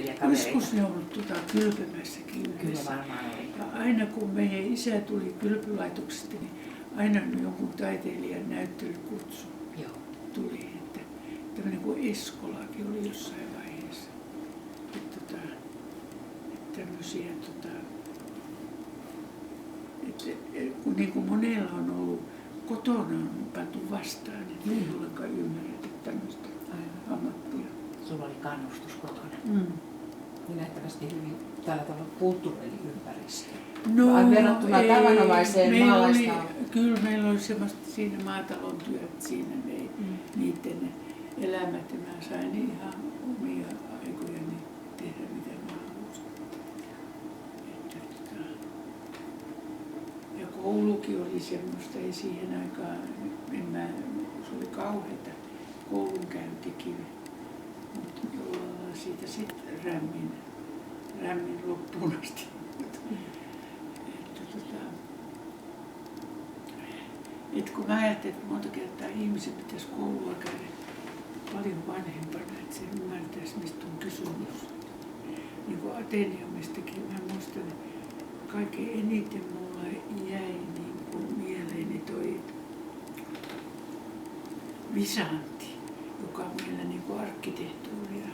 hyviä kavereita. Joskus ne on ollut kylpemässäkin yhdessä. Kyllä varmaan oli. Ja aina kun meidän isä tuli kylpylaitoksesta, niin aina jonkun taiteilijan näyttelykutsu tuli. Että tämmöinen kuin Eskolakin oli jossain vaiheessa. Että tämmöisiä, kun niin kuin monella on ollut kotona on pantu vastaan, että ei ollenkaan ymmärretä tämmöistä ammattia. Sulla oli kannustus kotona. Niin nähtävästi hyvin tällä tavalla kulttuuriympäristö. No, verrattuna tavanomaiseen maalaistaan. Kyllä meillä oli semmoista siinä maatalon työt, siinä niiden elämät ja mä sain ihan omia aikojani tehdä mitä mä halusin. Ja koulukin oli semmoista, ei siihen aikaan, se oli kauheita koulunkäyntikin, mutta jollain siitä sitten rämmin loppuun asti. Et kun mä ajattelin, että monta kertaa ihmisen pitäisi koulua käydä paljon vanhempana, että se ymmärtäisi, mistä on kysymys. Niin kuin Ateneumistakin, mä muistan, että kaikkein eniten mulla jäi niin kuin mieleeni toi Visanti, joka meillä niin kuin arkkitehtuuria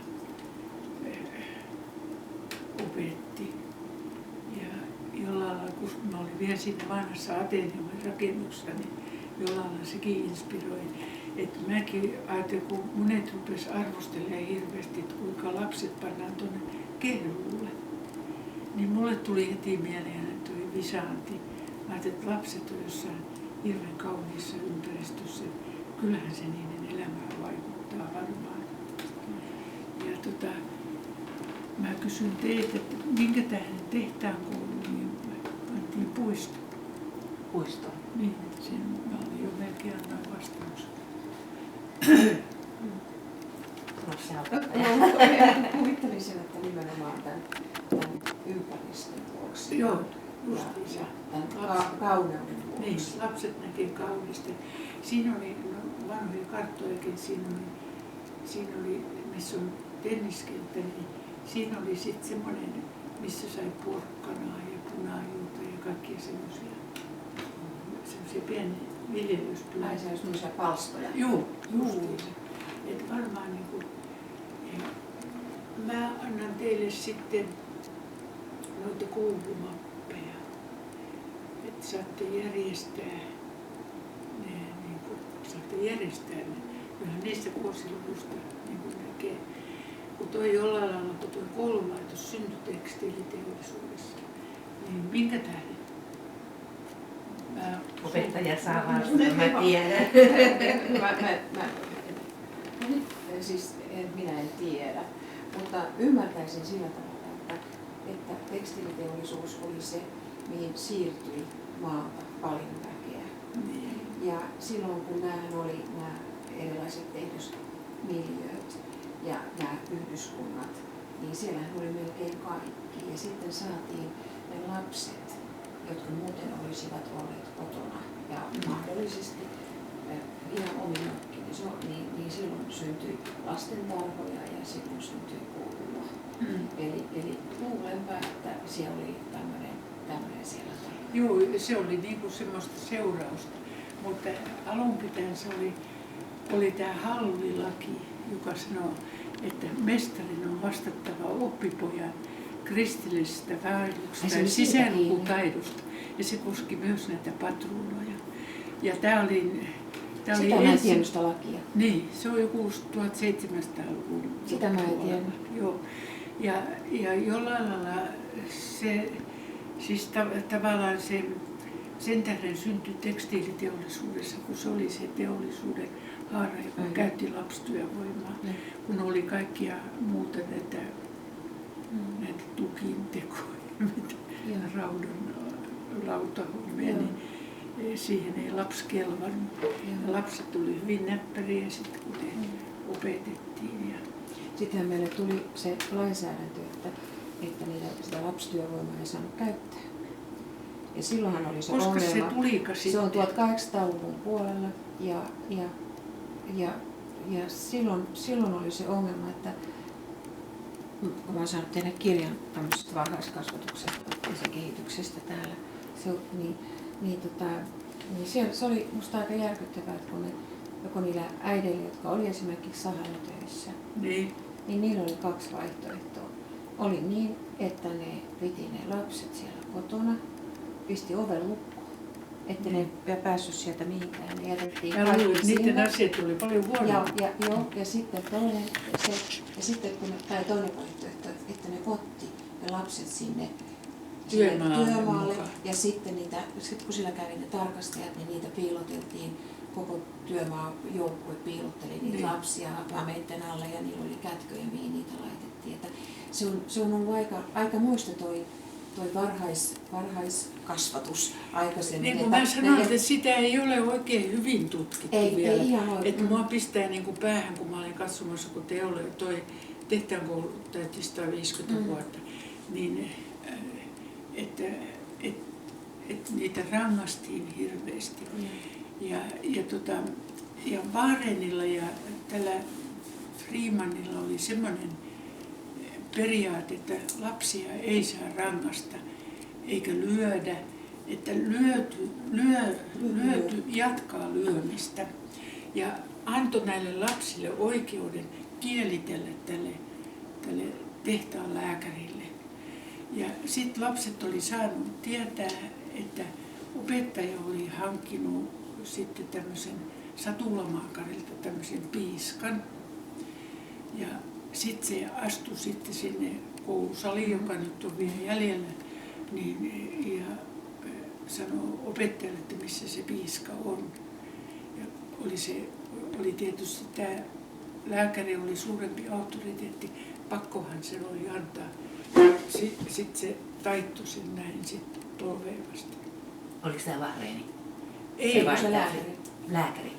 opetti. Ja jollain lailla, kun mä olin vielä siinä vanhassa Ateneumin rakennuksessa, niin jollain lailla sekin inspiroi. Että mäkin ajattelin, kun monet rupes arvostelemaan hirveästi, että kuinka lapset pannaan tuonne kehruulle. Niin mulle tuli heti mieleen, että toi Visanti. Mä ajattelin, että lapset on jossain hirveän kauniissa ympäristössä. Kyllähän se niiden elämään vaikuttaa varmaan. Ja mä kysyn teiltä, että minkä tähden tehtaan kouluun pantiin puisto? Puisto? Niin, sen mä olin jo melkein annoin vastauksen. Kuvittelisin, että nimenomaan tämän ympäristön vuoksi. Joo, justiinsa. Tämän kauneuden vuoksi. Niin, lapset näkee kaunista. Siinä oli vanhoja karttojakin, siinä oli, missä on tenniskenttä, niin siinä oli sitten semmoinen, missä sai porkkanaa ja punaajuuta ja kaikkia semmoisia pieniä viljelyspyhiä. Ai se on semmoisia palstoja. Joo, justiinsa. Että varmaan niinku, mä annan teille sitten noita koulumappeja, että saatte järjestää ne. Kyllähän niistä vuosiluvusta niin näkee. Kun toi jollain lailla, kun tuo koululaitos syntyi tekstiiliteollisuudessa, niin minkä tähden? Opettaja saa vastata, mä tiedän. Siis minä en tiedä, mutta ymmärtäisin sillä tavalla, että tekstiiliteollisuus oli se, mihin siirtyi maalta paljon väkeä. Niin. Ja silloin kun nämä oli nämä erilaiset tehdysmiljööt ja nämä yhdyskunnat, niin siellähän oli melkein kaikki. Ja sitten saatiin ne lapset, jotka muuten olisivat olleet kotona ja mahdollisesti ihan ominokkin. Niin silloin syntyi lastentarhoja ja silloin syntyi koulua. Eli luulenpä, että siellä oli tämmöinen siellä. Joo, se oli niinku semmoista seurausta, mutta alun pitäen se oli tämä Hallulilaki, joka sanoo, että mestarin on vastattava oppipojan kristillisestä vaelluksesta ja sisälukutaidosta. Ja se koski myös näitä patruunoja. Ja tämä oli sitä mä en tiennyt sitä lakia. Niin, se on joku 1700-luvun. Sitä mä en tiennyt. Joo. Ja jollain lailla se, siis tavallaan sen tähden syntyi tekstiiliteollisuudessa, kun se oli se teollisuuden haara, joka käytti lapsityövoimaa, kun oli kaikkia muuta näitä tukintekoja, lautahommia, niin siihen ei lapsi kelvannut. Lapset tuli hyvin näppäriä sitten, kun ne opetettiin. Sittenhän meille tuli se lainsäädäntö, että sitä lapsityövoimaa ei saanut käyttää. Ja silloinhan oli se koska ongelma. Se tuliika sitten? Se on 1800-luvun puolella ja silloin oli se ongelma, että kun mä oon saanut tehdä kirjan tämmöisestä varhaiskasvatuksesta ja sen kehityksestä täällä, se oli musta aika järkyttävää, että kun niillä äideillä, jotka oli esimerkiksi sahalla töissä, niin niillä oli 2 vaihtoehtoa. Oli niin, että ne piti ne lapset siellä kotona, pisti oven lukkoon, että ne päässyt sieltä mihinkään. Ne jätettiin kaikki sinne. Niiden asiat tuli paljon huonommin. Ja sitten toinen vaihtoehto, että ne otti ne lapset sinne työmaalle. Ja sitten kun sillä kävi ne tarkastajat, niin niitä piiloteltiin. Koko työmaajoukkue piilotteli niitä lapsia vameitten alle ja niillä oli kätköjä, mihin niitä laitettiin. Että se on ollut aika muista toi varhaiskasvatus aikaisemmin. Niin kuin mä sanoin, että sitä ei ole oikein hyvin tutkittu vielä. Ei ihan oikein. Että mua pistää niin kuin päähän, kun mä olin katsomassa, kun toi tehtäänkoulu täytti 150 vuotta, niin että niitä rangaistiin hirveästi. Ja Bahrainilla ja tällä Freemanilla oli semmoinen periaate, että lapsia ei saa rangaista eikä lyödä, että lyöty jatkaa lyömistä. Ja antoi näille lapsille oikeuden kielitellä tälle tehtaan lääkärille. Ja sitten lapset oli saanut tietää, että opettaja oli hankkinut sitten tämmöisen Satulamaakarilta tämmöisen piiskan. Ja sitten se astui sitten sinne koulusaliin, joka nyt on vielä jäljellä, ja sanoi opettajalle, että missä se piiska on. Ja oli tietysti tämä lääkäri oli suurempi auktoriteetti, pakkohan se oli antaa. Sitten se taittoi sen näin sitten polveen vasta. Oliko tämä Bahreini? Ei, se Lääkäri.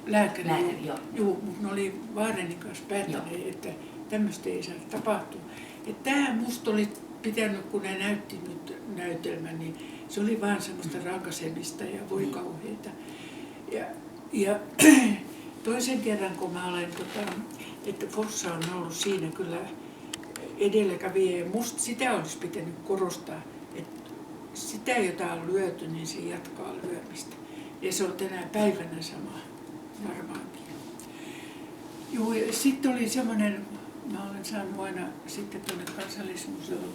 Lääkäri, joo. Joo, mutta ne oli Bahrainin kanssa päättäneet, että tämmöistä ei saa tapahtua. Tämä musta oli pitänyt, kun ne näytti nyt näytelmän, niin se oli vaan semmoista rankasemista ja voi kauheita. Ja toisen kerran, kun mä olen, että Forssa on ollut siinä kyllä edelläkävijä, ja musta sitä olisi pitänyt korostaa, että sitä, jota on lyöty, niin se jatkaa lyömistä. Ja se on tänä päivänä sama, varmaankin. Joo, ja sitten oli semmoinen, mä olen saanut aina sitten tuonne Kansallismuseoon